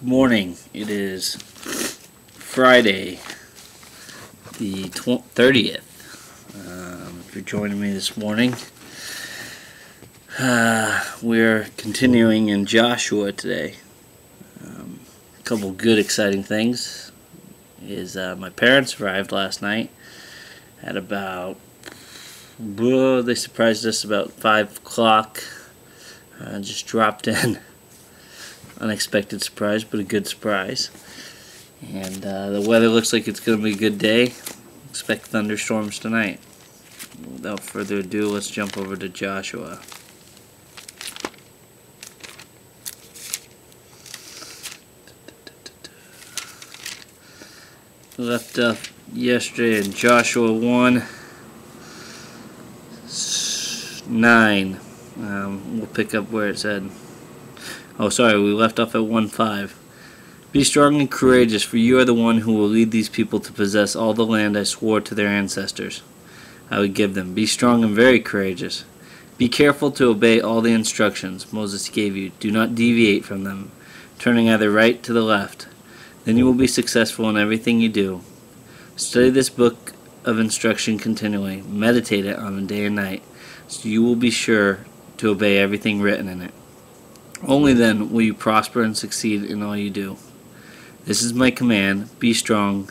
Good morning. It is Friday, the 30th. If you're joining me this morning, we're continuing in Joshua today. A couple good, exciting things is my parents arrived last night at about, they surprised us about 5 o'clock. Just dropped in. Unexpected surprise, but a good surprise. And the weather looks like it's going to be a good day. Expect thunderstorms tonight. Without further ado, let's jump over to Joshua. We left up yesterday in Joshua 1:9. We'll pick up where it said. Oh, sorry, we left off at 1:5. Be strong and courageous, for you are the one who will lead these people to possess all the land I swore to their ancestors I would give them. Be strong and very courageous. Be careful to obey all the instructions Moses gave you. Do not deviate from them, turning either right to the left. Then you will be successful in everything you do. Study this book of instruction continually. Meditate it on it day and night, so you will be sure to obey everything written in it. Only then will you prosper and succeed in all you do. This is my command: be strong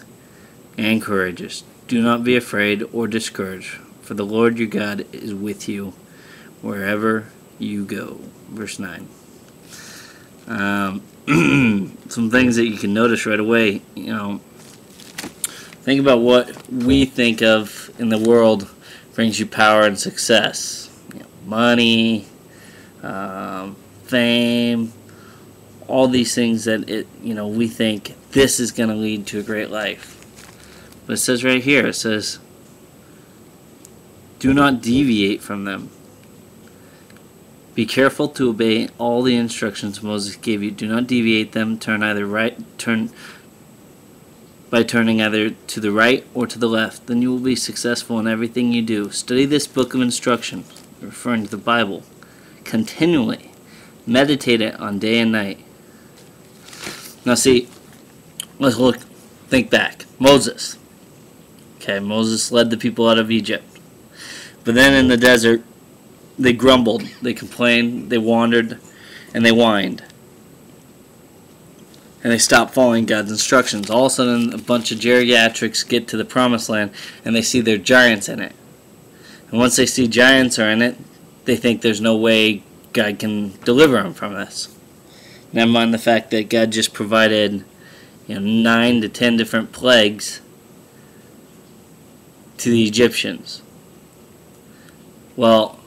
and courageous. Do not be afraid or discouraged, for the Lord your God is with you wherever you go. Verse 9. Some things that you can notice right away. Think about what we think of in the world brings you power and success. Money, fame, all these things that we think this is going to lead to a great life. But it says right here, it says, do not deviate from them. Be careful to obey all the instructions Moses gave you. Do not deviate them. Turn by turning either to the right or to the left. Then you will be successful in everything you do. Study this book of instruction, referring to the Bible, continually. Meditate it on day and night. Now see, let's think back. Moses. Okay, Moses led the people out of Egypt. But then in the desert, they grumbled, they complained, they wandered, and they whined. And they stopped following God's instructions. All of a sudden, a bunch of geriatrics get to the promised land, and they see there are giants in it. And once they see giants are in it, they think there's no way God can deliver them from this. Never mind the fact that God just provided 9 to 10 different plagues to the Egyptians. Well,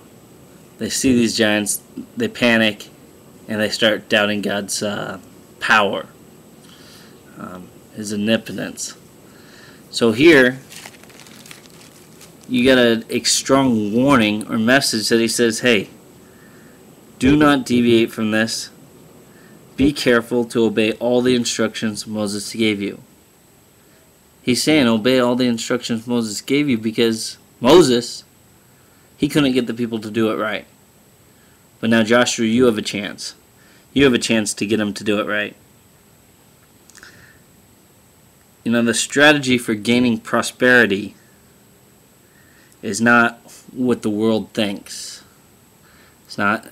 they see these giants, they panic, and they start doubting God's power, His omnipotence. So here, you got a strong warning or message that He says, hey, do not deviate from this. Be careful to obey all the instructions Moses gave you. He's saying obey all the instructions Moses gave you because Moses, he couldn't get the people to do it right. But now Joshua, you have a chance. You have a chance to get them to do it right. The strategy for gaining prosperity is not what the world thinks. It's not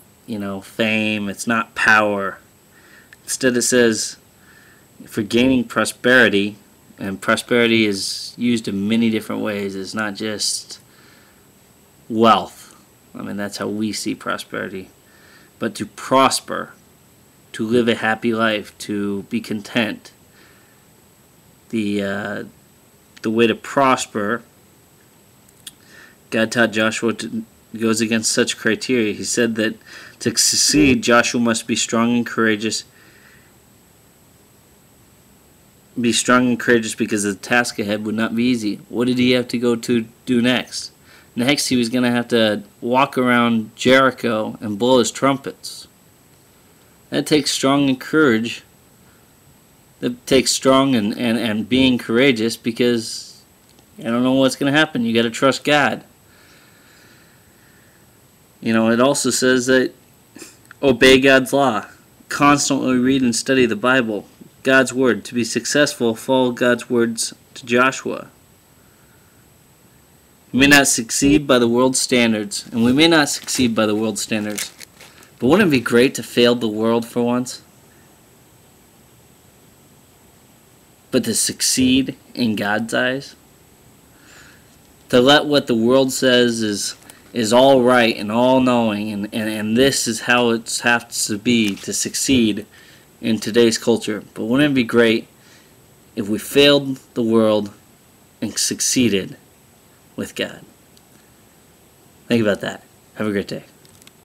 fame, it's not power. Instead it says, for gaining prosperity, and prosperity is used in many different ways. It's not just wealth. That's how we see prosperity. But to prosper, to live a happy life, to be content. The way to prosper, God taught Joshua goes against such criteria. He said that to succeed, Joshua must be strong and courageous. Be strong and courageous because the task ahead would not be easy. What did he have to go to do next? Next, he was going to have to walk around Jericho and blow his trumpets. That takes strong and courage. That takes strong and being courageous because you don't know what's going to happen. You got to trust God. It also says that obey God's law. Constantly read and study the Bible. God's word. To be successful, follow God's words to Joshua. We may not succeed by the world's standards, and we may not succeed by the world's standards, but wouldn't it be great to fail the world for once? But to succeed in God's eyes? To let what the world says is all right and all knowing, and this is how it has to be to succeed in today's culture. But wouldn't it be great if we failed the world and succeeded with God? Think about that. Have a great day.